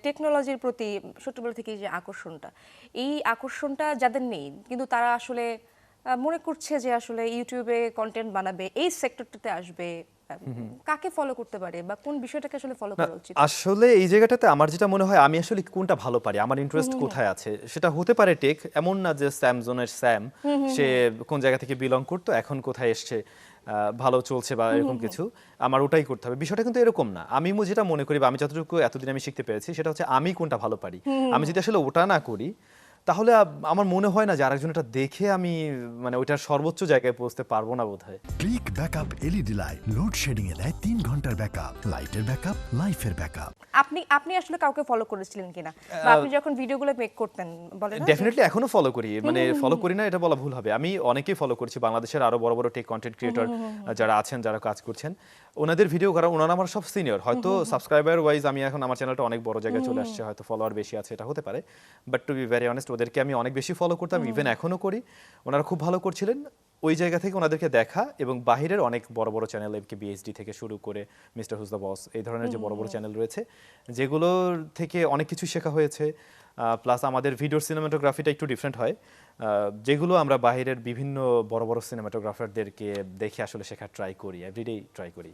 টেকনোলজির প্রতি ছোটবেলা থেকেই যে আকর্ষণটা, এই আকর্ষণটা যাদের নেই কিন্তু তারা আসলে মনে করছে যে আসলে ইউটিউবে কন্টেন্ট বানাবে, এই সেক্টরটাতে আসবে, কাকে ফলো করতে পারে বা কোন বিষয়টাকে আসলে ফলো না, করা উচিত? আসলে এই জায়গাটাতে আমার যেটা মনে হয় আমি আসলে কোনটা ভালো পারি, আমার ইন্টারেস্ট কোথায় আছে, সেটা হতে পারে টেক, এমন না যে স্যামজনের স্যাম সে কোন জায়গা থেকে বিলং করতো এখন কোথায় এসছে, ভালো চলছে বা এরকম কিছু, আমার ওটাই করতে হবে, বিষয়টা কিন্তু এরকম না। আমি যেটা মনে করি বা আমি যতটুকু এতদিন আমি শিখতে পেরেছি সেটা হচ্ছে আমি কোনটা ভালো পারি। আমি যদি আসলে ওটা না করি তাহলে আমার মনে হয় না যে আরেকজন এটা দেখে আমি মানে ওইটার সর্বোচ্চ জায়গায় পৌঁছতে পারবো না বোধহয়। Click backup LED light load shedding এ দেয় 3 ঘন্টার ব্যাকআপ, লাইটের ব্যাকআপ, লাইফের ব্যাকআপ। আপনি আসলে কাউকে ফলো করেছিলেন কিনা, বা আপনি যখন ভিডিওগুলো মেক করতেন বলেন না যে- ডেফিনেটলি এখনো ফলো করি, মানে ফলো করি না এটা বলা ভুল হবে, আমি অনেকেই ফলো করছি, বাংলাদেশের আরো বড় বড় টেক কন্টেন্ট ক্রিয়েটর যারা আছেন, যারা কাজ করছেন, ওনাদের ভিডিও করা, ওনারা আমার সব সিনিয়র, হয়তো সাবস্ক্রাইবার ওয়াইজ আমি এখন আমার চ্যানেলটা অনেক বড় জায়গায় চলে আসছে, হয়তো ফলোয়ার বেশি আছে, এটা হতে পারে, but to be very honest ওদেরকে আমি অনেক বেশি ফলো করতাম, ইভেন এখনো করি। ওনারা খুব ভালো করছিলেন, ওই জায়গা থেকে ওনাদেরকে দেখা, এবং বাহিরের অনেক বড় বড় চ্যানেল এমকে বিএসডি থেকে শুরু করে মিস্টার হুজ দ্য বস, এই ধরনের যে বড় বড় চ্যানেল রয়েছে যেগুলোর থেকে অনেক কিছু শেখা হয়েছে। প্লাস আমাদের ভিডিওর সিনেমাটোগ্রাফিটা একটু ডিফারেন্ট হয়, যেগুলো আমরা বাইরের বিভিন্ন বড় বড় সিনেমাটোগ্রাফারদেরকে দেখে আসলে শেখার ট্রাই করি, এভরিডে ট্রাই করি।